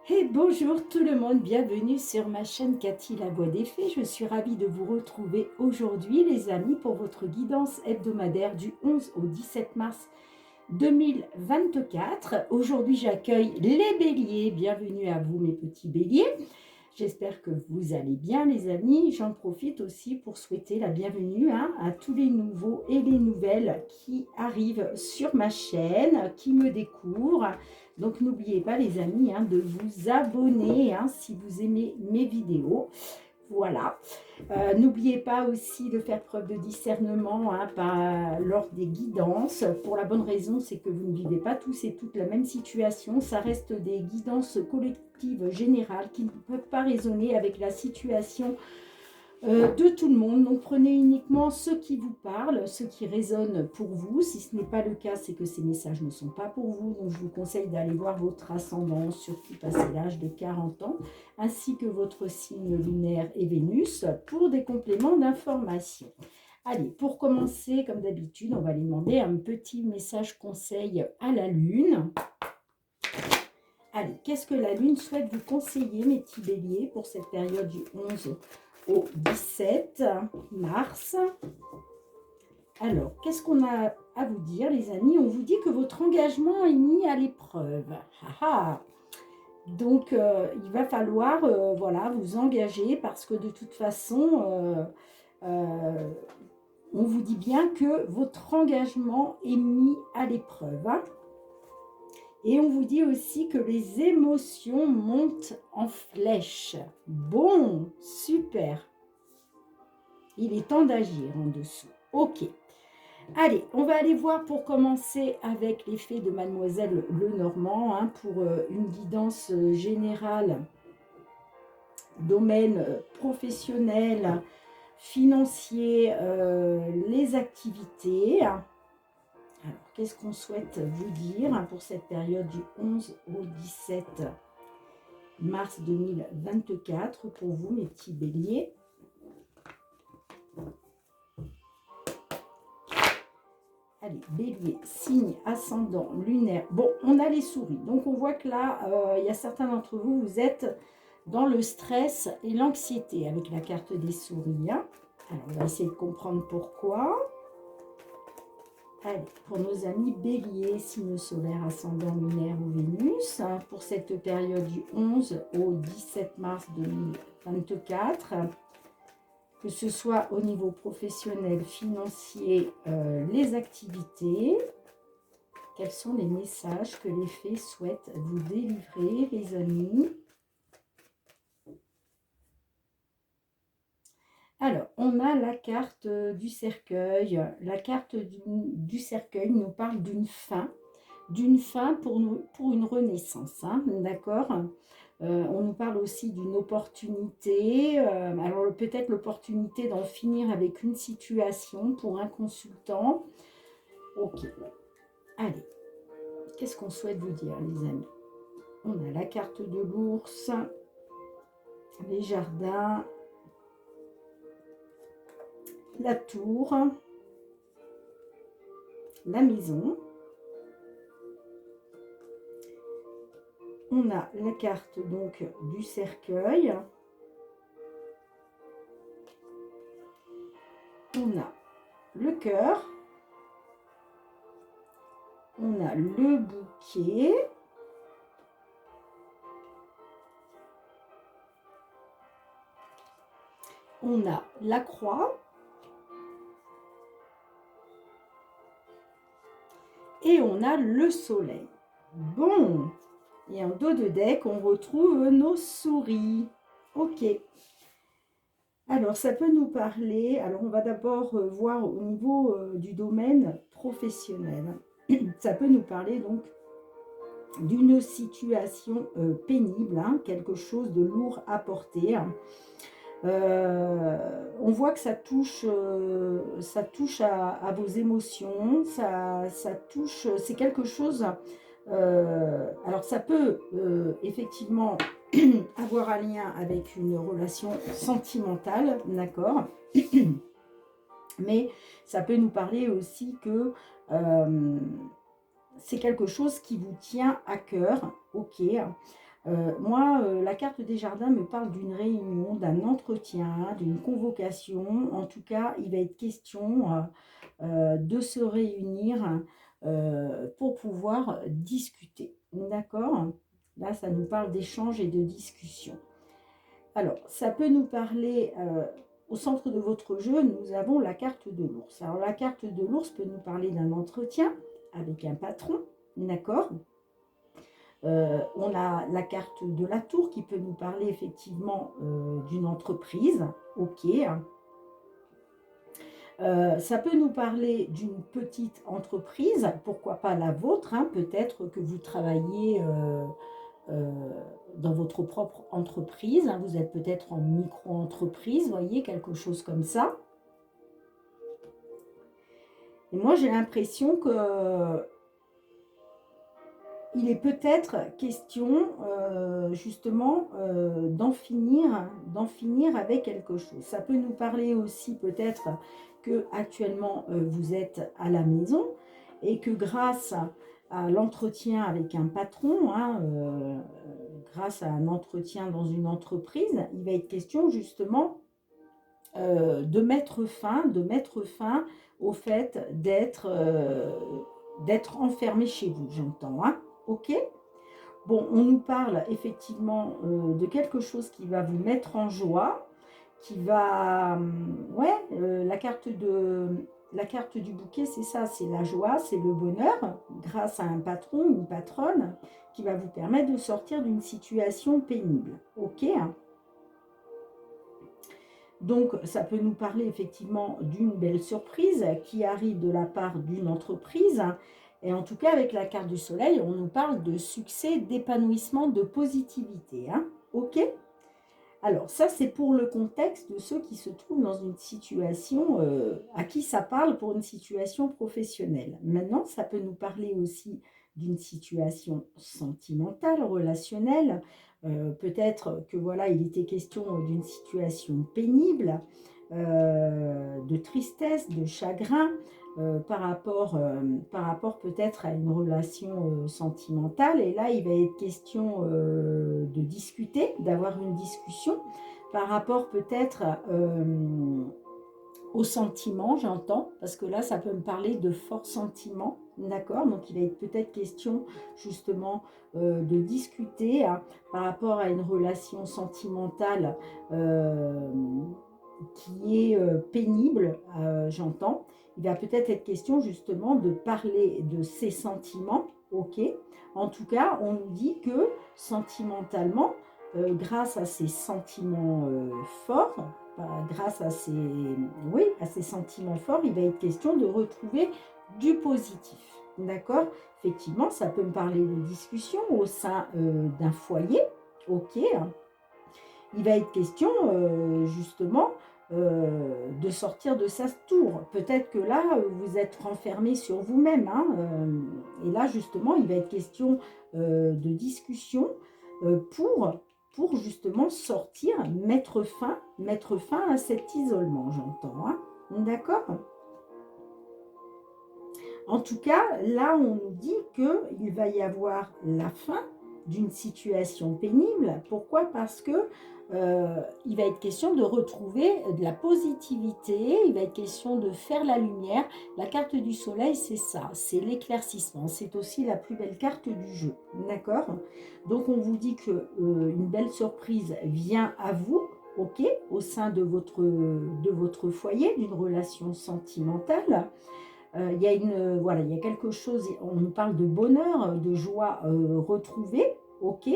Et bonjour tout le monde, bienvenue sur ma chaîne Cathy la Voix des Fées. Je suis ravie de vous retrouver aujourd'hui les amis pour votre guidance hebdomadaire du 11 au 17 mars 2024. Aujourd'hui j'accueille les béliers, bienvenue à vous mes petits béliers. J'espère que vous allez bien les amis. J'en profite aussi pour souhaiter la bienvenue à tous les nouveaux et les nouvelles qui arrivent sur ma chaîne, qui me découvrent. Donc n'oubliez pas les amis de vous abonner si vous aimez mes vidéos. Voilà. N'oubliez pas aussi de faire preuve de discernement lors des guidances. Pour la bonne raison, c'est que vous ne vivez pas tous et toutes la même situation. Ça reste des guidances collectives générales qui ne peuvent pas résonner avec la situation de tout le monde. Donc prenez uniquement ce qui vous parle, ce qui résonne pour vous. Si ce n'est pas le cas, c'est que ces messages ne sont pas pour vous. Donc je vous conseille d'aller voir votre ascendant, surtout passé l'âge de 40 ans, ainsi que votre signe lunaire et Vénus, pour des compléments d'information. Allez, pour commencer, comme d'habitude, on va aller demander un petit message conseil à la Lune. Allez, qu'est-ce que la Lune souhaite vous conseiller, mes petits béliers, pour cette période du 11 au 17 mars. Alors, qu'est-ce qu'on a à vous dire, les amis? On vous dit que votre engagement est mis à l'épreuve. Donc, il va falloir voilà, vous engager parce que de toute façon, on vous dit bien que votre engagement est mis à l'épreuve. Et on vous dit aussi que les émotions montent en flèche. Bon, super. Il est temps d'agir en dessous. Ok. Allez, on va aller voir pour commencer avec l'effet de Mademoiselle Lenormand pour une guidance générale, domaine professionnel, financier, les activités. Alors, qu'est-ce qu'on souhaite vous dire pour cette période du 11 au 17 mars 2024 pour vous, mes petits béliers? Allez, bélier, signe, ascendant, lunaire. Bon, on a les souris. Donc, on voit que là, il y a certains d'entre vous, vous êtes dans le stress et l'anxiété avec la carte des souris. Alors, on va essayer de comprendre pourquoi. Allez, pour nos amis bélier, signe solaire, ascendant, lunaire ou Vénus, pour cette période du 11 au 17 mars 2024, que ce soit au niveau professionnel, financier, les activités. Quels sont les messages que les fées souhaitent vous délivrer, les amis? Alors, on a la carte du cercueil. La carte du cercueil nous parle d'une fin pour une renaissance, d'accord? On nous parle aussi d'une opportunité, alors peut-être l'opportunité d'en finir avec une situation pour un consultant. Ok, allez, qu'est-ce qu'on souhaite vous dire, les amis? On a la carte de l'ours, les jardins, la tour, la maison. On a la carte donc du cercueil. On a le cœur. On a le bouquet. On a la croix. Et on a le soleil. Bon. Et en dos de deck, on retrouve nos souris. Ok. Alors, ça peut nous parler... Alors, on va d'abord voir au niveau du domaine professionnel. Ça peut nous parler donc d'une situation pénible, quelque chose de lourd à porter. On voit que ça touche à vos émotions, ça touche, c'est quelque chose... alors ça peut effectivement avoir un lien avec une relation sentimentale, d'accord, mais ça peut nous parler aussi que c'est quelque chose qui vous tient à cœur, ok. La carte des jardins me parle d'une réunion, d'un entretien, d'une convocation. En tout cas, il va être question de se réunir pour pouvoir discuter. D'accord? Là, ça nous parle d'échange et de discussion. Alors, ça peut nous parler, au centre de votre jeu, nous avons la carte de l'ours. Alors, la carte de l'ours peut nous parler d'un entretien avec un patron, d'accord? On a la carte de la tour qui peut nous parler effectivement d'une entreprise, ok. Ça peut nous parler d'une petite entreprise, pourquoi pas la vôtre, hein, peut-être que vous travaillez euh, dans votre propre entreprise, hein, vous êtes peut-être en micro-entreprise, voyez, quelque chose comme ça. Et moi j'ai l'impression que il est peut-être question justement d'en finir avec quelque chose. Ça peut nous parler aussi peut-être que actuellement vous êtes à la maison et que grâce à l'entretien avec un patron, hein, grâce à un entretien dans une entreprise, il va être question justement de mettre fin au fait d'être enfermé chez vous, j'entends, hein, ok. Bon, on nous parle effectivement de quelque chose qui va vous mettre en joie, qui va, ouais, la carte du bouquet, c'est ça, c'est la joie, c'est le bonheur, grâce à un patron, une patronne, qui va vous permettre de sortir d'une situation pénible, ok, hein. Donc, ça peut nous parler effectivement d'une belle surprise qui arrive de la part d'une entreprise. Et en tout cas, avec la carte du soleil, on nous parle de succès, d'épanouissement, de positivité, hein. Ok? Alors, ça, c'est pour le contexte de ceux qui se trouvent dans une situation à qui ça parle pour une situation professionnelle. Maintenant, ça peut nous parler aussi d'une situation sentimentale, relationnelle. Peut-être que voilà, il était question d'une situation pénible, de tristesse, de chagrin, par rapport peut-être à une relation sentimentale. Et là, il va être question de discuter, d'avoir une discussion par rapport peut-être aux sentiments, j'entends, parce que là, ça peut me parler de forts sentiments, d'accord? Donc, il va être peut-être question justement de discuter hein, par rapport à une relation sentimentale qui est pénible, j'entends. Il va peut-être être question justement de parler de ses sentiments, ok? En tout cas, on nous dit que sentimentalement, grâce à ces sentiments forts, grâce à ces, oui, à ces sentiments forts, il va être question de retrouver du positif. D'accord? Effectivement, ça peut me parler de discussion au sein d'un foyer. Ok. Il va être question justement de sortir de sa tour. Peut-être que là, vous êtes renfermé sur vous-même. Hein, et là, justement, il va être question de discussion pour justement sortir, mettre fin à cet isolement, j'entends. Hein. D'accord? En tout cas, là, on nous dit qu'il va y avoir la fin d'une situation pénible. Pourquoi? Parce que il va être question de retrouver de la positivité, il va être question de faire la lumière. La carte du soleil, c'est ça, c'est l'éclaircissement. C'est aussi la plus belle carte du jeu. D'accord? Donc, on vous dit qu'une belle surprise vient à vous, ok, au sein de votre foyer, d'une relation sentimentale. Il y a voilà, il y a quelque chose, on nous parle de bonheur, de joie retrouvée, ok,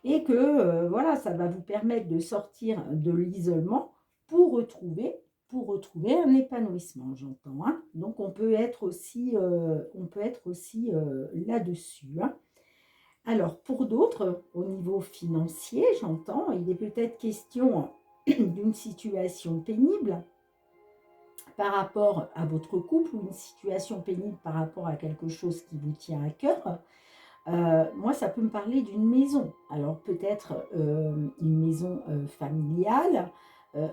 et que voilà, ça va vous permettre de sortir de l'isolement pour retrouver un épanouissement, j'entends. Hein. Donc on peut être aussi, là-dessus. Hein. Alors pour d'autres, au niveau financier, j'entends, il est peut-être question d'une situation pénible par rapport à votre couple ou une situation pénible par rapport à quelque chose qui vous tient à cœur. Moi, ça peut me parler d'une maison. Alors peut-être une maison familiale.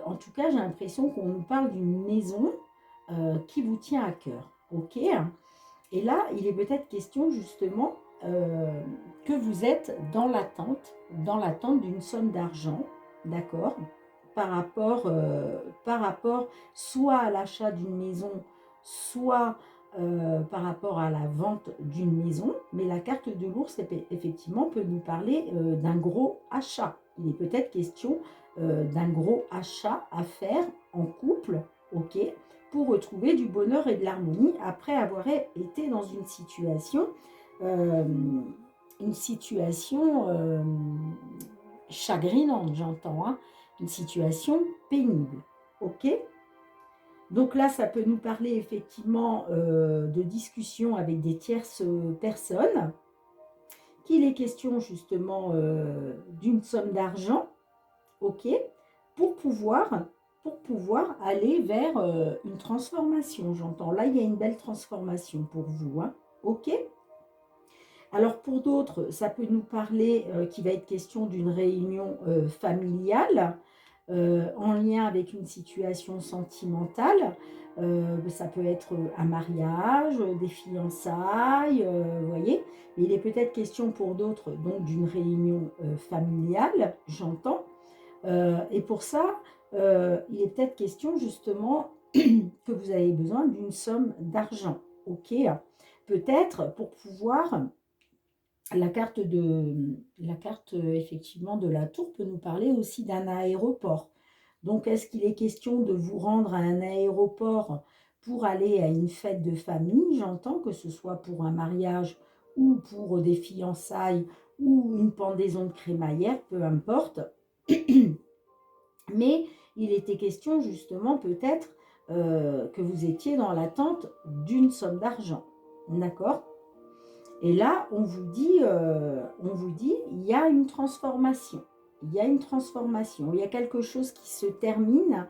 En tout cas, j'ai l'impression qu'on nous parle d'une maison qui vous tient à cœur. Ok. Et là, il est peut-être question justement que vous êtes dans l'attente d'une somme d'argent, d'accord, par rapport soit à l'achat d'une maison, soit par rapport à la vente d'une maison. Mais la carte de l'ours, effectivement, peut nous parler d'un gros achat. Il est peut-être question d'un gros achat à faire en couple, ok, pour retrouver du bonheur et de l'harmonie après avoir été dans euh, une situation chagrinante, j'entends, hein, une situation pénible, ok. Donc là, ça peut nous parler effectivement de discussions avec des tierces personnes, qu'il est question justement d'une somme d'argent, ok, pour pouvoir, pour pouvoir aller vers une transformation, j'entends. Là, il y a une belle transformation pour vous, hein, ok. Alors pour d'autres, ça peut nous parler qu'il va être question d'une réunion familiale en lien avec une situation sentimentale. Ça peut être un mariage, des fiançailles, vous voyez. Mais il est peut-être question pour d'autres donc d'une réunion familiale, j'entends. Et pour ça, il est peut-être question justement que vous avez besoin d'une somme d'argent. Ok, peut-être pour pouvoir la carte effectivement de la tour peut nous parler aussi d'un aéroport. Donc, est-ce qu'il est question de vous rendre à un aéroport pour aller à une fête de famille? J'entends que ce soit pour un mariage ou pour des fiançailles ou une pendaison de crémaillère, peu importe. Mais il était question justement peut-être que vous étiez dans l'attente d'une somme d'argent. D'accord? Et là, on vous dit, il y a une transformation. Il y a une transformation. Il y a quelque chose qui se termine.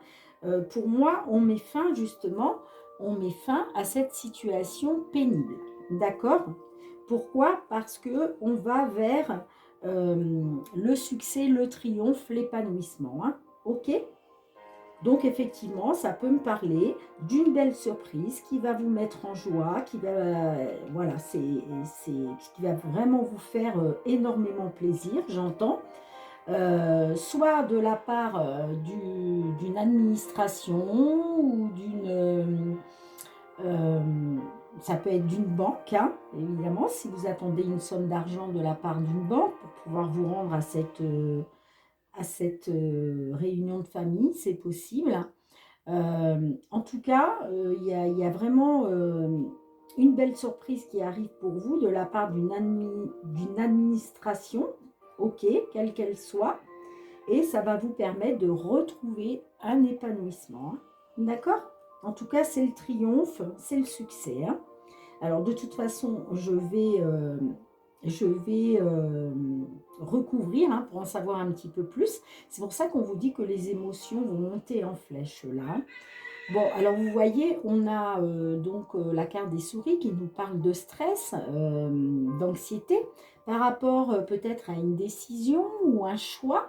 Pour moi, on met fin justement, on met fin à cette situation pénible. D'accord? Pourquoi? Parce que on va vers le succès, le triomphe, l'épanouissement. Hein. Ok? Donc effectivement, ça peut me parler d'une belle surprise qui va vous mettre en joie, voilà, qui va vraiment vous faire énormément plaisir, j'entends. Soit de la part d'une administration ou euh, ça peut être d'une banque, hein, évidemment, si vous attendez une somme d'argent de la part d'une banque pour pouvoir vous rendre à cette réunion de famille, c'est possible. En tout cas, il y a vraiment une belle surprise qui arrive pour vous de la part d'une administration, ok, quelle qu'elle soit, et ça va vous permettre de retrouver un épanouissement. Hein. D'accord? En tout cas, c'est le triomphe, c'est le succès. Hein. Alors, de toute façon, je vais recouvrir hein, pour en savoir un petit peu plus. C'est pour ça qu'on vous dit que les émotions vont monter en flèche là. Bon, alors vous voyez, on a donc la carte des souris qui nous parle de stress, d'anxiété, par rapport peut-être à une décision ou un choix.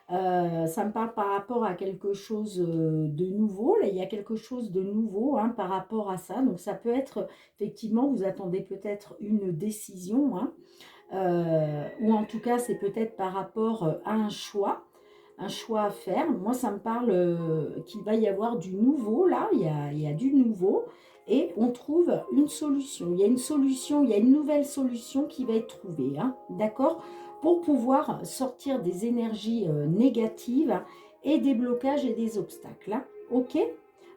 Ça me parle par rapport à quelque chose de nouveau. Là, il y a quelque chose de nouveau hein, par rapport à ça. Donc, ça peut être, effectivement, vous attendez peut-être une décision, hein, ou en tout cas, c'est peut-être par rapport à un choix à faire. Moi, ça me parle qu'il va y avoir du nouveau, là, il y a du nouveau, et on trouve une solution. Il y a une solution, il y a une nouvelle solution qui va être trouvée, hein, d'accord? Pour pouvoir sortir des énergies négatives et des blocages et des obstacles, hein, ok?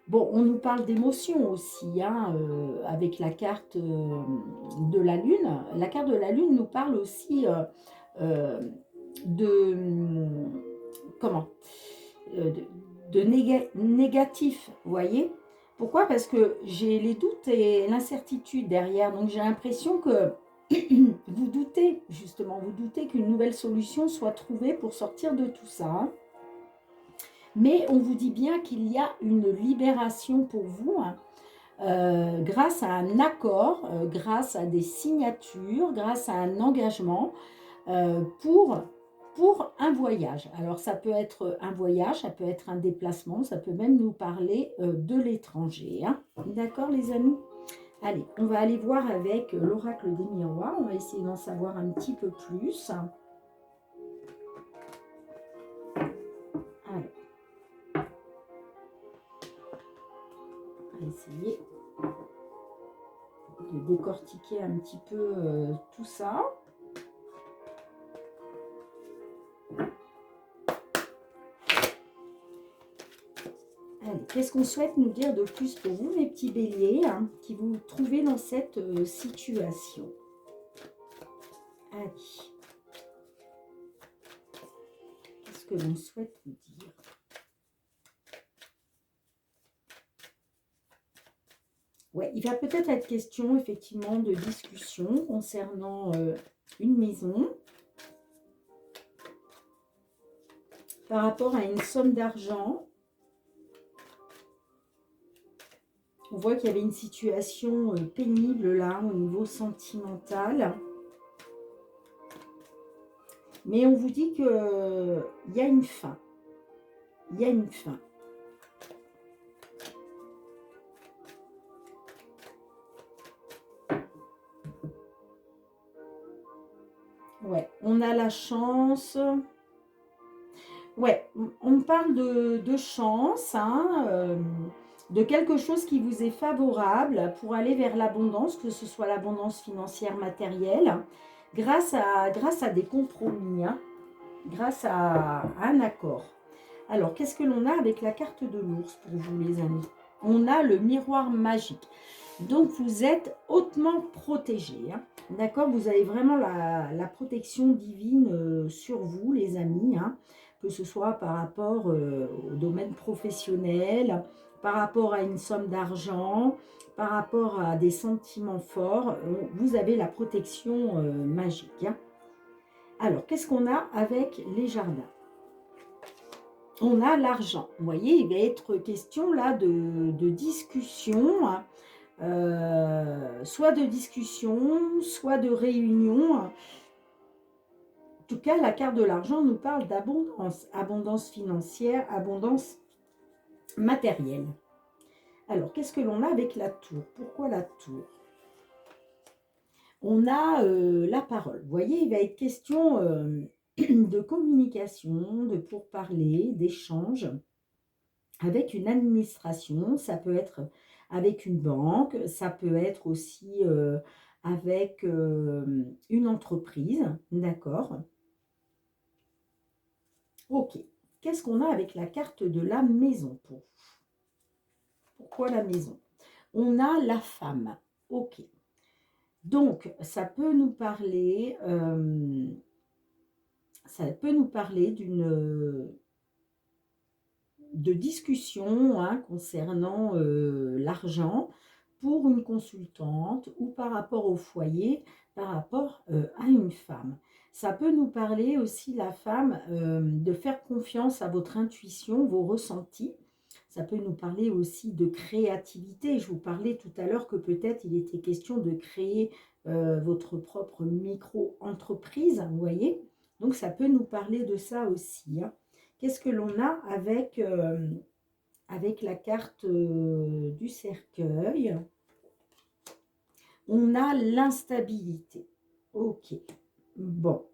Bon, on nous parle d'émotions aussi, hein, avec la carte de la Lune. La carte de la Lune nous parle aussi de comment négatif, vous voyez. Pourquoi? Parce que j'ai les doutes et l'incertitude derrière. Donc j'ai l'impression que vous doutez, justement, vous doutez qu'une nouvelle solution soit trouvée pour sortir de tout ça. Hein. Mais on vous dit bien qu'il y a une libération pour vous, hein, grâce à un accord, grâce à des signatures, grâce à un engagement pour un voyage. Alors ça peut être un voyage, ça peut être un déplacement, ça peut même nous parler de l'étranger. Hein. D'accord les amis? Allez, on va aller voir avec l'oracle des miroirs. On va essayer d'en savoir un petit peu plus. Allez, on va essayer de décortiquer un petit peu tout ça. Allez, qu'est-ce qu'on souhaite nous dire de plus pour vous, mes petits béliers, hein, qui vous trouvez dans cette situation? Allez, qu'est-ce que l'on souhaite vous dire? Ouais, il va peut-être être question, effectivement, de discussion concernant une maison par rapport à une somme d'argent. On voit qu'il y avait une situation pénible là au niveau sentimental. Mais on vous dit qu'il y a une fin. Il y a une fin. Ouais, on a la chance. Ouais, on parle de chance, hein, de quelque chose qui vous est favorable pour aller vers l'abondance, que ce soit l'abondance financière, matérielle, grâce à des compromis, hein, grâce à un accord. Alors, qu'est-ce que l'on a avec la carte de l'ours pour vous, les amis? On a le miroir magique. Donc, vous êtes hautement protégés. Hein. D'accord? Vous avez vraiment la protection divine sur vous, les amis. Hein, que ce soit par rapport au domaine professionnel, par rapport à une somme d'argent, par rapport à des sentiments forts. Vous avez la protection magique. Hein. Alors, qu'est-ce qu'on a avec les jardins? On a l'argent. Vous voyez, il va être question là de discussion, hein, soit de discussion, soit de réunion. En tout cas, la carte de l'argent nous parle d'abondance, abondance financière, abondance matérielle. Alors, qu'est-ce que l'on a avec la tour? Pourquoi la tour? On a la parole. Vous voyez, il va être question de communication, de pourparler, d'échange avec une administration. Ça peut être avec une banque, ça peut être aussi avec une entreprise, d'accord? Ok. Qu'est-ce qu'on a avec la carte de la maison pour vous? Pourquoi la maison? On a la femme. Ok. Donc, ça peut nous parler de discussion hein, concernant l'argent pour une consultante ou par rapport au foyer, par rapport à une femme. Ça peut nous parler aussi, la femme, de faire confiance à votre intuition, vos ressentis. Ça peut nous parler aussi de créativité. Je vous parlais tout à l'heure que peut-être il était question de créer votre propre micro-entreprise, vous voyez. Donc ça peut nous parler de ça aussi. Hein. Qu'est-ce que l'on a avec la carte du cercueil? On a l'instabilité. Ok. Bon.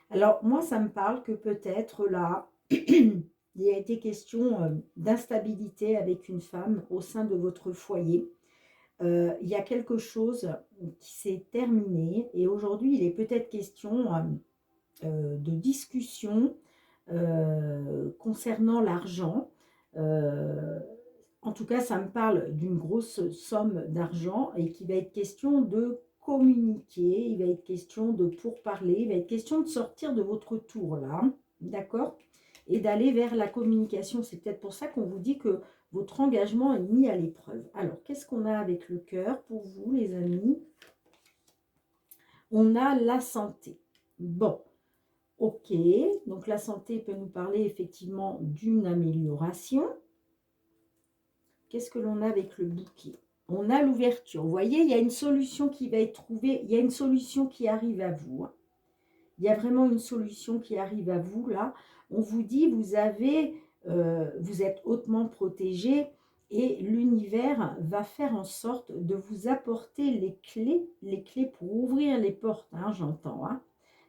Alors, moi, ça me parle que peut-être là, il a été question d'instabilité avec une femme au sein de votre foyer. Il y a quelque chose qui s'est terminé et aujourd'hui, il est peut-être question de discussion concernant l'argent. En tout cas, ça me parle d'une grosse somme d'argent et qu'il va être question de communiquer, il va être question de pourparler, il va être question de sortir de votre tour là, d'accord? Et d'aller vers la communication. C'est peut-être pour ça qu'on vous dit que votre engagement est mis à l'épreuve. Alors, qu'est-ce qu'on a avec le cœur pour vous, les amis? On a la santé. Bon, ok, donc la santé peut nous parler effectivement d'une amélioration. Qu'est-ce que l'on a avec le bouquet? On a l'ouverture. Vous voyez, il y a une solution qui va être trouvée. Il y a une solution qui arrive à vous. Il y a vraiment une solution qui arrive à vous, là. On vous dit, vous êtes hautement protégé et l'univers va faire en sorte de vous apporter les clés pour ouvrir les portes, hein, j'entends. Hein.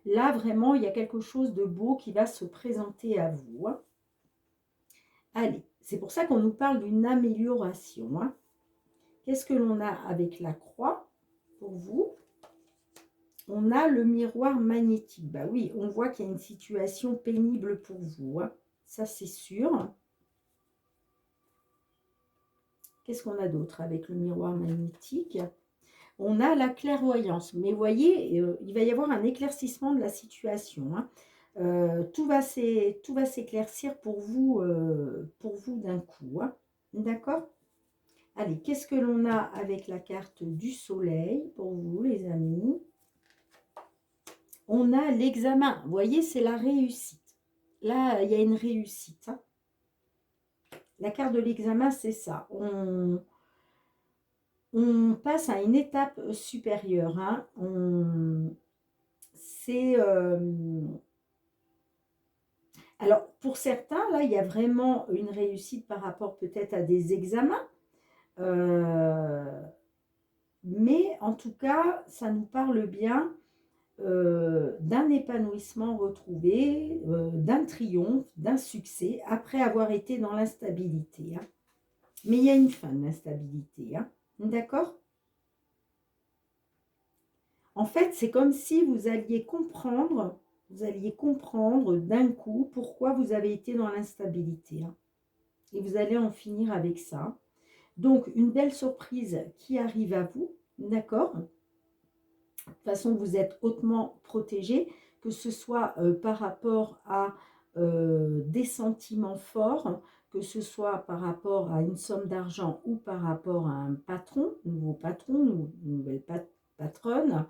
Là, vraiment, il y a quelque chose de beau qui va se présenter à vous. Hein. Allez, c'est pour ça qu'on nous parle d'une amélioration. Hein. Qu'est-ce que l'on a avec la croix pour vous? On a le miroir magnétique. Bah oui, on voit qu'il y a une situation pénible pour vous. Hein. Ça, c'est sûr. Qu'est-ce qu'on a d'autre avec le miroir magnétique? On a la clairvoyance. Mais vous voyez, il va y avoir un éclaircissement de la situation. Hein. Tout va s'éclaircir pour vous d'un coup. Hein. D'accord? Allez, qu'est-ce que l'on a avec la carte du soleil pour vous, les amis? On a l'examen. Vous voyez, c'est la réussite. Là, il y a une réussite. Hein. La carte de l'examen, c'est ça. On passe à une étape supérieure. Hein. C'est... alors, pour certains, là, il y a vraiment une réussite par rapport peut-être à des examens. Mais en tout cas, ça nous parle bien d'un épanouissement retrouvé, d'un triomphe, d'un succès, après avoir été dans l'instabilité. Hein. Mais il y a une fin de l'instabilité. Hein. D'accord? En fait, c'est comme si vous alliez comprendre d'un coup pourquoi vous avez été dans l'instabilité. Hein. Et vous allez en finir avec ça. Donc, une belle surprise qui arrive à vous, d'accord? De toute façon, vous êtes hautement protégé, que ce soit par rapport à des sentiments forts, que ce soit par rapport à une somme d'argent ou par rapport à un patron, nouveau patron, nouvelle patronne.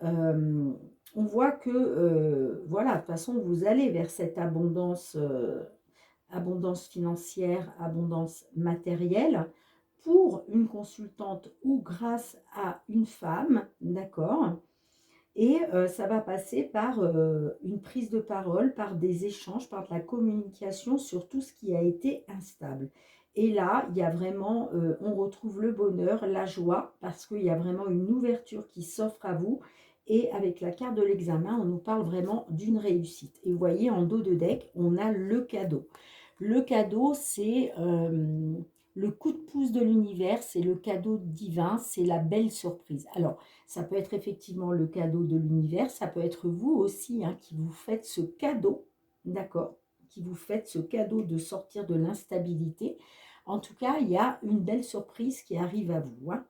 On voit que, voilà, de toute façon, vous allez vers cette abondance financière, abondance matérielle, pour une consultante ou grâce à une femme, d'accord? Et ça va passer par une prise de parole, par des échanges, par de la communication sur tout ce qui a été instable. Et là, il y a vraiment, on retrouve le bonheur, la joie, parce qu'il y a vraiment une ouverture qui s'offre à vous. Et avec la carte de l'examen, on nous parle vraiment d'une réussite. Et vous voyez, en dos de deck, on a le cadeau. Le cadeau, c'est le coup de pouce de l'univers, c'est le cadeau divin, c'est la belle surprise. Alors, ça peut être effectivement le cadeau de l'univers, ça peut être vous aussi hein, qui vous faites ce cadeau, d'accord? Qui vous faites ce cadeau de sortir de l'instabilité. En tout cas, il y a une belle surprise qui arrive à vous. Hein.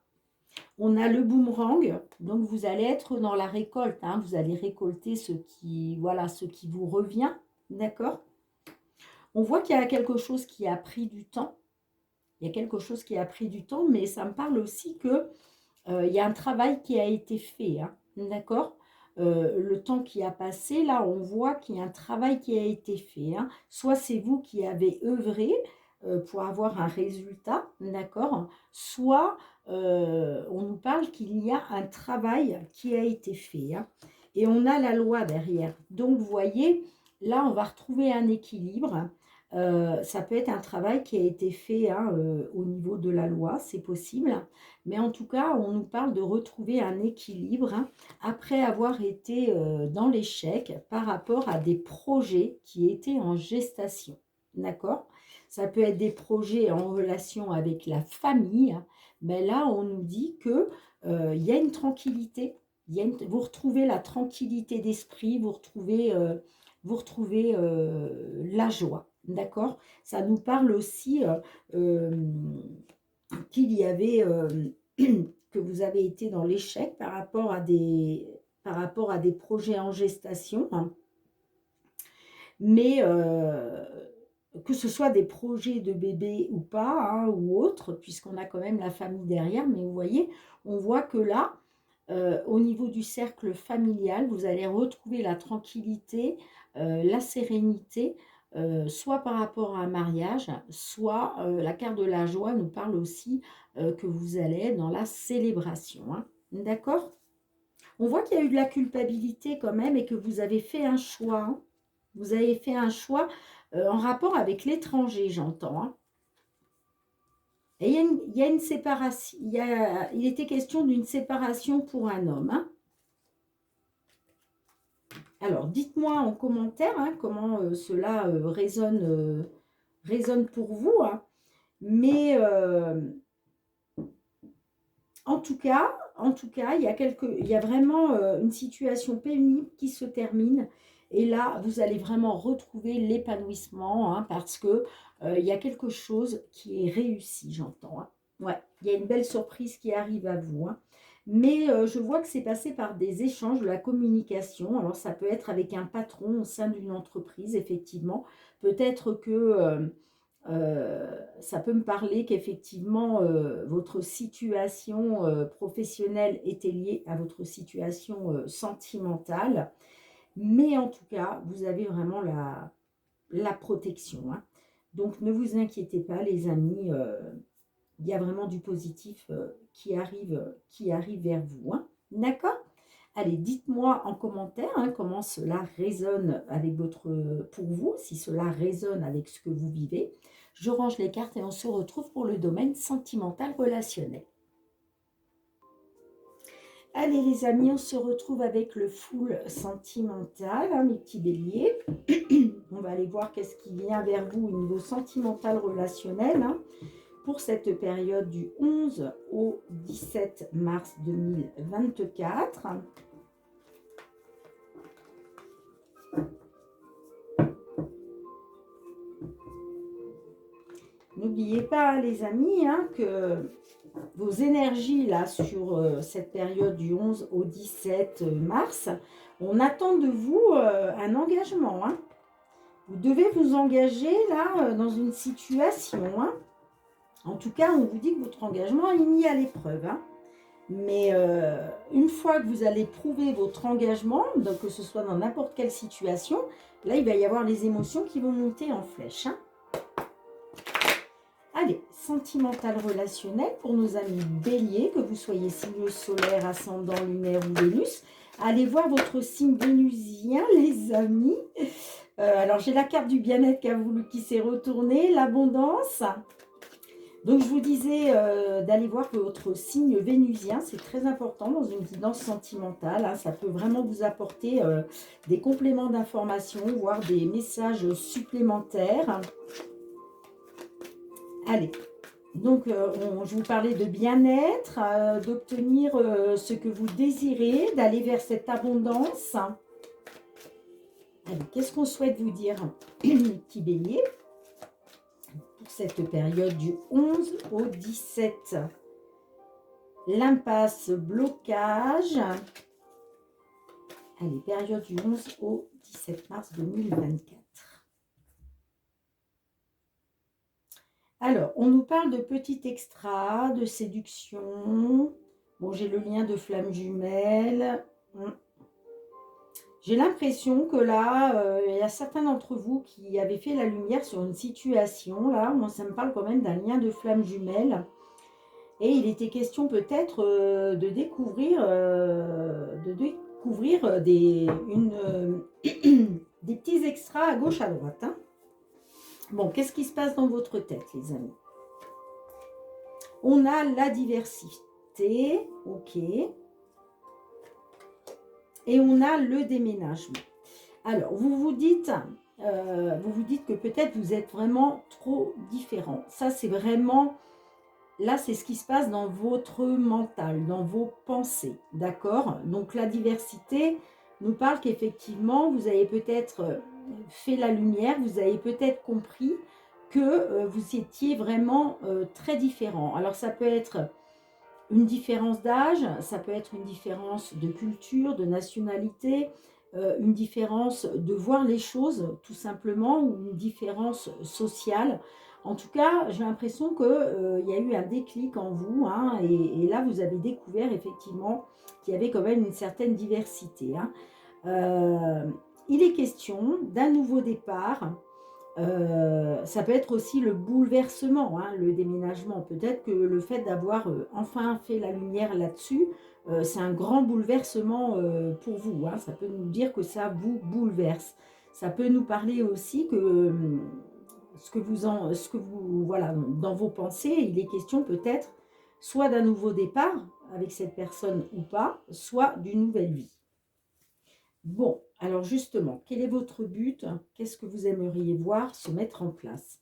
On a le boomerang, donc vous allez être dans la récolte, hein, vous allez récolter voilà, ce qui vous revient, d'accord? On voit qu'il y a quelque chose qui a pris du temps. Il y a quelque chose qui a pris du temps, mais ça me parle aussi que il y a un travail qui a été fait. Hein, d'accord? Le temps qui a passé, là, on voit qu'il y a un travail qui a été fait. Hein. Soit c'est vous qui avez œuvré pour avoir un résultat, d'accord? Soit on nous parle qu'il y a un travail qui a été fait. Hein. Et on a la loi derrière. Donc, vous voyez, là, on va retrouver un équilibre. Ça peut être un travail qui a été fait hein, au niveau de la loi, c'est possible. Mais en tout cas, on nous parle de retrouver un équilibre hein, après avoir été dans l'échec par rapport à des projets qui étaient en gestation. D'accord? Ça peut être des projets en relation avec la famille. Mais là, on nous dit que il y a une tranquillité. Vous retrouvez la tranquillité d'esprit, vous retrouvez la joie. D'accord? Ça nous parle aussi qu'il y avait, que vous avez été dans l'échec par rapport à des projets en gestation, hein. Mais que ce soit des projets de bébé ou pas, hein, ou autre, puisqu'on a quand même la famille derrière, mais vous voyez, on voit que là, au niveau du cercle familial, vous allez retrouver la tranquillité, la sérénité, soit par rapport à un mariage, soit la carte de la joie nous parle aussi que vous allez être dans la célébration. Hein. D'accord? On voit qu'il y a eu de la culpabilité quand même et que vous avez fait un choix. Hein. Vous avez fait un choix en rapport avec l'étranger, j'entends. Hein. Et il y a une séparation, il était question d'une séparation pour un homme. Hein. Alors, dites-moi en commentaire hein, comment cela résonne pour vous. Hein. Mais en tout cas, il y a vraiment une situation pénible qui se termine. Et là, vous allez vraiment retrouver l'épanouissement hein, parce que il y a quelque chose qui est réussi, j'entends. Hein. Ouais, il y a une belle surprise qui arrive à vous. Hein. Mais je vois que c'est passé par des échanges, de la communication. Alors, ça peut être avec un patron au sein d'une entreprise, effectivement. Peut-être que ça peut me parler qu'effectivement, votre situation professionnelle était liée à votre situation sentimentale. Mais en tout cas, vous avez vraiment la protection. Hein. Donc, ne vous inquiétez pas, les amis. Il y a vraiment du positif qui arrive vers vous. Hein. D'accord? Allez, dites-moi en commentaire hein, comment cela résonne avec pour vous, si cela résonne avec ce que vous vivez. Je range les cartes et on se retrouve pour le domaine sentimental relationnel. Allez les amis, on se retrouve avec le full sentimental, hein, mes petits béliers. On va aller voir qu'est-ce qui vient vers vous au niveau sentimental relationnel. Hein, pour cette période du 11 au 17 mars 2024. N'oubliez pas, les amis, hein, que vos énergies, là, sur cette période du 11 au 17 mars, on attend de vous un engagement. Hein. Vous devez vous engager, là, dans une situation. Hein. En tout cas, on vous dit que votre engagement est mis à l'épreuve. Hein. Mais une fois que vous allez prouver votre engagement, donc que ce soit dans n'importe quelle situation, là, il va y avoir les émotions qui vont monter en flèche. Hein. Allez, sentimental relationnel pour nos amis béliers, que vous soyez signe solaire, ascendant, lunaire ou Vénus. Allez voir votre signe vénusien, les amis. Alors, j'ai la carte du bien-être qui s'est retournée, l'abondance. Donc, je vous disais d'aller voir votre signe vénusien, c'est très important dans une guidance sentimentale. Hein, ça peut vraiment vous apporter des compléments d'information, voire des messages supplémentaires. Allez, donc je vous parlais de bien-être, d'obtenir ce que vous désirez, d'aller vers cette abondance. Allez, qu'est-ce qu'on souhaite vous dire, petit bélier, pour cette période du 11 au 17? L'impasse, blocage. Allez, période du 11 au 17 mars 2024. Alors, on nous parle de petits extras, de séduction. Bon, j'ai le lien de flamme jumelle. J'ai l'impression que là, il y a certains d'entre vous qui avaient fait la lumière sur une situation. Là, moi, ça me parle quand même d'un lien de flamme jumelle. Et il était question peut-être de découvrir des petits extras à gauche, à droite. Hein. Bon, qu'est-ce qui se passe dans votre tête, les amis? On a la diversité, ok. Et on a le déménagement. Alors, vous vous dites que peut-être vous êtes vraiment trop différents. Ça, c'est vraiment... Là, c'est ce qui se passe dans votre mental, dans vos pensées, d'accord? Donc, la diversité nous parle qu'effectivement, vous avez peut-être fait la lumière, vous avez peut-être compris que vous étiez vraiment très différents. Alors, ça peut être une différence d'âge, ça peut être une différence de culture, de nationalité, une différence de voir les choses, tout simplement, ou une différence sociale. En tout cas, j'ai l'impression qu'il y a eu un déclic en vous, hein, et là, vous avez découvert effectivement qu'il y avait quand même une certaine diversité. Hein. Il est question d'un nouveau départ. Ça peut être aussi le bouleversement, hein, le déménagement. Peut-être que le fait d'avoir enfin fait la lumière là-dessus, c'est un grand bouleversement pour vous. Hein. Ça peut nous dire que ça vous bouleverse. Ça peut nous parler aussi que voilà, dans vos pensées, il est question peut-être soit d'un nouveau départ avec cette personne ou pas, soit d'une nouvelle vie. Bon, alors justement, quel est votre but? Qu'est-ce que vous aimeriez voir se mettre en place?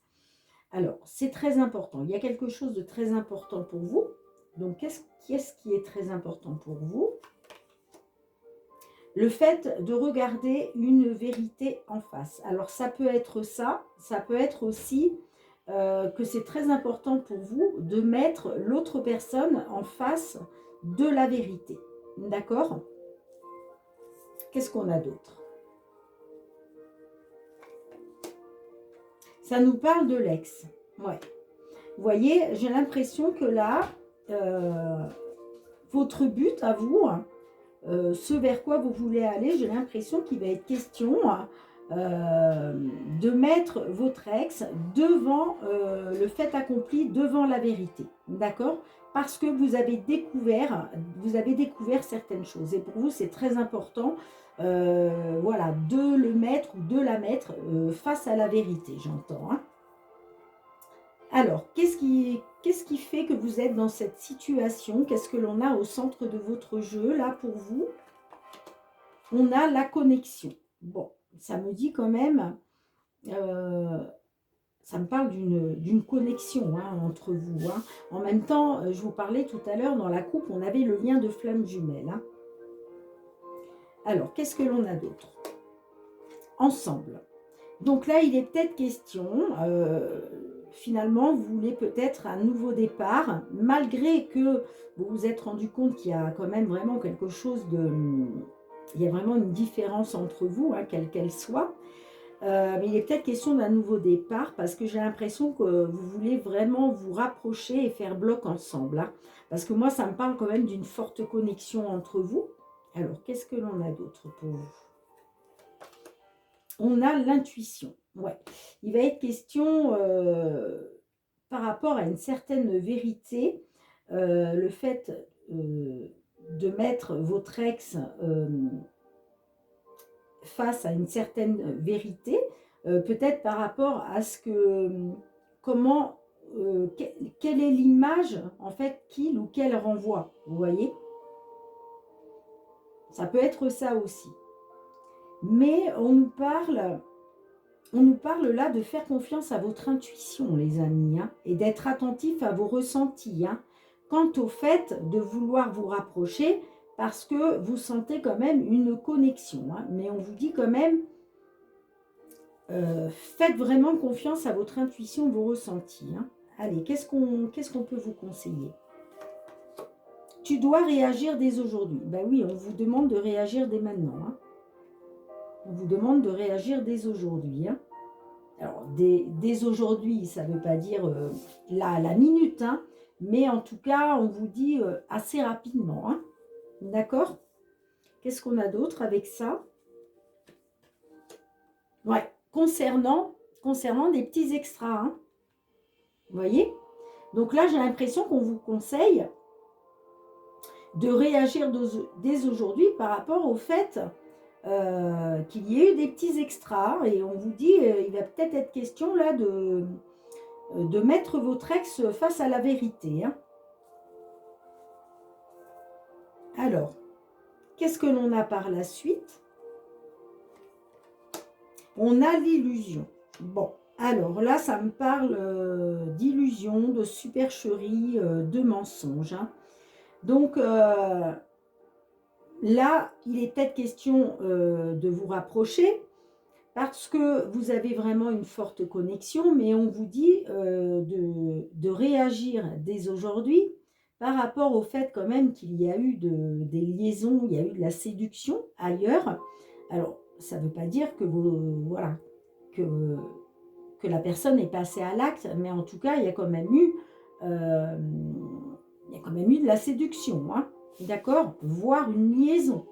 Alors, c'est très important. Il y a quelque chose de très important pour vous. Donc, qu'est-ce qui est très important pour vous? Le fait de regarder une vérité en face. Alors, ça peut être ça peut être aussi que c'est très important pour vous de mettre l'autre personne en face de la vérité. D'accord? Qu'est-ce qu'on a d'autre? Ça nous parle de l'ex. Ouais. Vous voyez, j'ai l'impression que là, votre but à vous, ce vers quoi vous voulez aller, j'ai l'impression qu'il va être question de mettre votre ex devant le fait accompli, devant la vérité. D'accord? Parce que vous avez découvert certaines choses. Et pour vous, c'est très important voilà, de le mettre ou de la mettre face à la vérité, j'entends. Hein. Alors, qu'est-ce qui fait que vous êtes dans cette situation? Qu'est-ce que l'on a au centre de votre jeu, là, pour vous? On a la connexion. Bon, ça me dit quand même, ça me parle d'une connexion hein, entre vous. Hein. En même temps, je vous parlais tout à l'heure, dans la coupe, on avait le lien de flamme jumelle. Hein. Alors, qu'est-ce que l'on a d'autre? Ensemble. Donc là, il est peut-être question, finalement, vous voulez peut-être un nouveau départ, malgré que vous vous êtes rendu compte qu'il y a quand même vraiment quelque chose de... Il y a vraiment une différence entre vous, hein, quelle qu'elle soit. Mais il est peut-être question d'un nouveau départ, parce que j'ai l'impression que vous voulez vraiment vous rapprocher et faire bloc ensemble. Hein, parce que moi, ça me parle quand même d'une forte connexion entre vous. Alors, qu'est-ce que l'on a d'autre pour vous? On a l'intuition. Ouais. Il va être question par rapport à une certaine vérité, le fait de mettre votre ex face à une certaine vérité, peut-être par rapport à ce que, comment, quelle est l'image en fait qu'il ou qu'elle renvoie, vous voyez? Ça peut être ça aussi. Mais on nous parle là de faire confiance à votre intuition, les amis, hein, et d'être attentif à vos ressentis. Hein, quant au fait de vouloir vous rapprocher, parce que vous sentez quand même une connexion. Hein, mais on vous dit quand même, faites vraiment confiance à votre intuition, vos ressentis. Hein. Allez, qu'est-ce qu'on peut vous conseiller? Tu dois réagir dès aujourd'hui. Ben oui, on vous demande de réagir dès maintenant. Hein. On vous demande de réagir dès aujourd'hui. Hein. Alors, dès aujourd'hui, ça ne veut pas dire la minute, hein, mais en tout cas, on vous dit assez rapidement. Hein. D'accord? Qu'est-ce qu'on a d'autre avec ça? Ouais, concernant des petits extras. Hein. Vous voyez? Donc là, j'ai l'impression qu'on vous conseille de réagir dès aujourd'hui par rapport au fait qu'il y ait eu des petits extras et on vous dit il va peut-être être question là de mettre votre ex face à la vérité. Hein. Alors, qu'est-ce que l'on a par la suite? On a l'illusion. Bon, alors là, ça me parle d'illusion, de supercherie, de mensonge. Hein. Donc, là, il est peut-être question de vous rapprocher parce que vous avez vraiment une forte connexion, mais on vous dit de réagir dès aujourd'hui par rapport au fait quand même qu'il y a eu des liaisons, il y a eu de la séduction ailleurs. Alors, ça ne veut pas dire que voilà, que la personne est passée à l'acte, mais en tout cas, il y a quand même eu de la séduction, hein, d'accord, voire une liaison.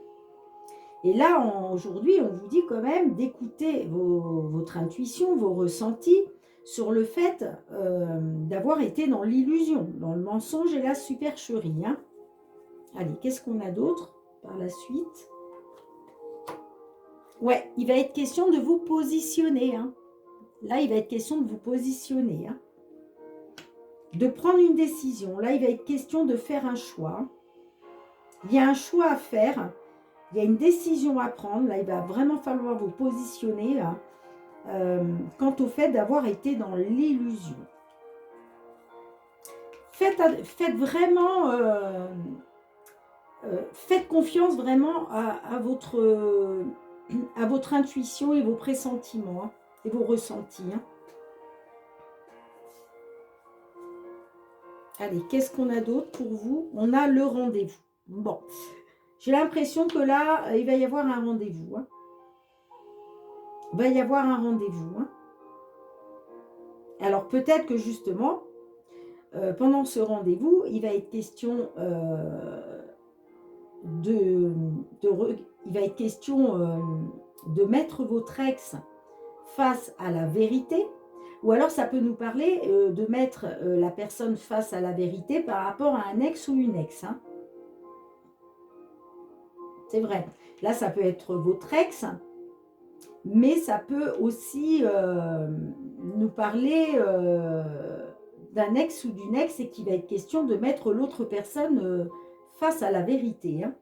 Et là, aujourd'hui, on vous dit quand même d'écouter votre intuition, vos ressentis sur le fait d'avoir été dans l'illusion, dans le mensonge et la supercherie. Hein. Allez, qu'est-ce qu'on a d'autre par la suite? Ouais, il va être question de vous positionner. Hein. là, il va être question de vous positionner, hein, de prendre une décision. Là, il va être question de faire un choix. Il y a un choix à faire. Il y a une décision à prendre. Là, il va vraiment falloir vous positionner hein, quant au fait d'avoir été dans l'illusion. Faites vraiment... faites confiance vraiment à votre intuition et vos pressentiments hein, et vos ressentis. Hein. Allez, qu'est-ce qu'on a d'autre pour vous? On a le rendez-vous. Bon, j'ai l'impression que là, il va y avoir un rendez-vous. Hein. Il va y avoir un rendez-vous. Hein. Alors peut-être que justement, pendant ce rendez-vous, il va être question il va être question de mettre votre ex face à la vérité, ou alors ça peut nous parler de mettre la personne face à la vérité par rapport à un ex ou une ex. Hein. C'est vrai. Là, ça peut être votre ex, mais ça peut aussi nous parler d'un ex ou d'une ex et qu'il va être question de mettre l'autre personne face à la vérité. Hein.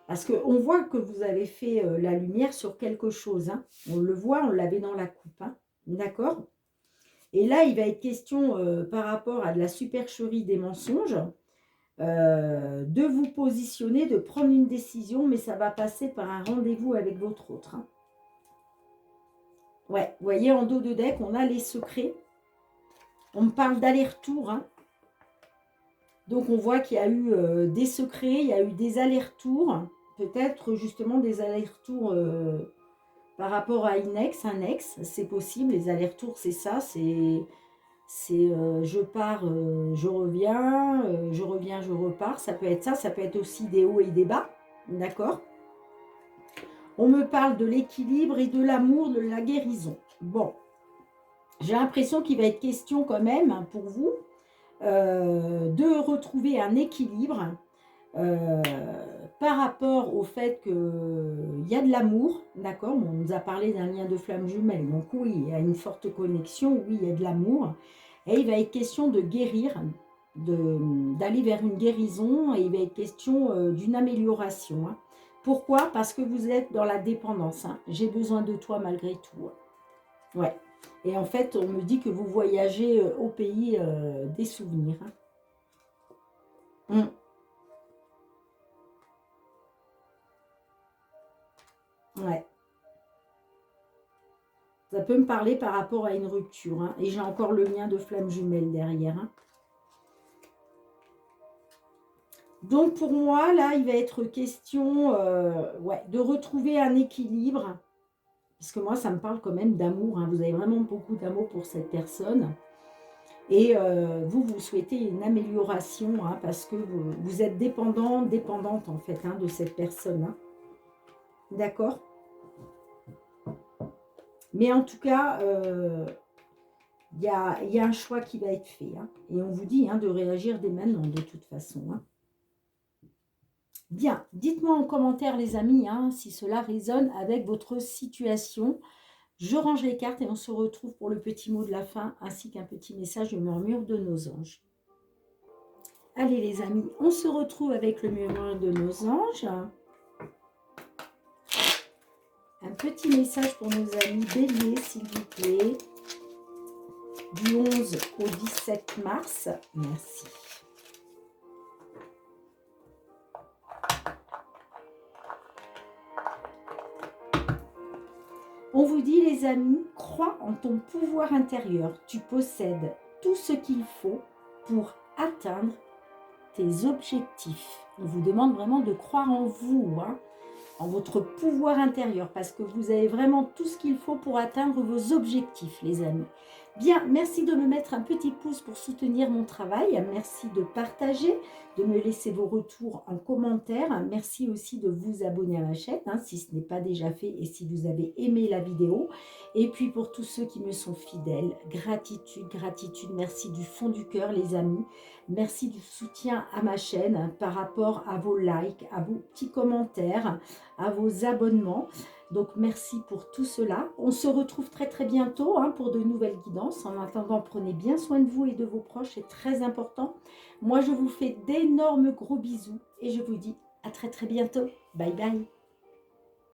Parce qu'on voit que vous avez fait la lumière sur quelque chose. Hein. On le voit, on l'avait dans la coupe. Hein. D'accord? Et là, il va être question par rapport à de la supercherie des mensonges, de vous positionner, de prendre une décision, mais ça va passer par un rendez-vous avec votre autre. Hein. Ouais, vous voyez, en dos de deck, on a les secrets. On me parle d'aller-retour. Hein. Donc, on voit qu'il y a eu des secrets, il y a eu des allers-retours. Peut-être justement des allers-retours par rapport à une ex, un ex. C'est possible, les allers-retours, c'est ça. C'est je pars, je reviens, je repars. Ça peut être ça. Ça peut être aussi des hauts et des bas. D'accord ? On me parle de l'équilibre et de l'amour, de la guérison. Bon, j'ai l'impression qu'il va être question quand même hein, pour vous de retrouver un équilibre par rapport au fait qu'il y a de l'amour, d'accord, on nous a parlé d'un lien de flamme jumelle, donc oui, il y a une forte connexion, oui, il y a de l'amour, et il va être question de guérir, d'aller vers une guérison, et il va être question d'une amélioration. Hein. Pourquoi? Parce que vous êtes dans la dépendance, hein. J'ai besoin de toi malgré tout. Ouais. Et en fait, on me dit que vous voyagez au pays des souvenirs. Hein. Ouais. Ça peut me parler par rapport à une rupture. Hein. Et j'ai encore le lien de flamme jumelle derrière. Hein. Donc pour moi, là, il va être question ouais, de retrouver un équilibre. Parce que moi, ça me parle quand même d'amour. Hein. Vous avez vraiment beaucoup d'amour pour cette personne. Et vous souhaitez une amélioration. Hein, parce que vous êtes dépendante en fait hein, de cette personne. Hein. D'accord ? Mais en tout cas, il y a un choix qui va être fait. Hein, et on vous dit hein, de réagir dès maintenant, de toute façon. Hein. Bien, dites-moi en commentaire, les amis, hein, si cela résonne avec votre situation. Je range les cartes et on se retrouve pour le petit mot de la fin, ainsi qu'un petit message du murmure de nos anges. Allez, les amis, on se retrouve avec le murmure de nos anges. Un petit message pour nos amis béliers, s'il vous plaît. Du 11 au 17 mars. Merci. On vous dit, les amis, crois en ton pouvoir intérieur. Tu possèdes tout ce qu'il faut pour atteindre tes objectifs. On vous demande vraiment de croire en vous, hein, en votre pouvoir intérieur, parce que vous avez vraiment tout ce qu'il faut pour atteindre vos objectifs, les amis. Bien, merci de me mettre un petit pouce pour soutenir mon travail. Merci de partager, de me laisser vos retours en commentaire. Merci aussi de vous abonner à ma chaîne, hein, si ce n'est pas déjà fait et si vous avez aimé la vidéo. Et puis pour tous ceux qui me sont fidèles, gratitude, gratitude. Merci du fond du cœur, les amis. Merci du soutien à ma chaîne par rapport à vos likes, à vos petits commentaires, à vos abonnements. Donc, merci pour tout cela. On se retrouve très très bientôt hein, pour de nouvelles guidances. En attendant, prenez bien soin de vous et de vos proches, c'est très important. Moi, je vous fais d'énormes gros bisous et je vous dis à très très bientôt. Bye bye.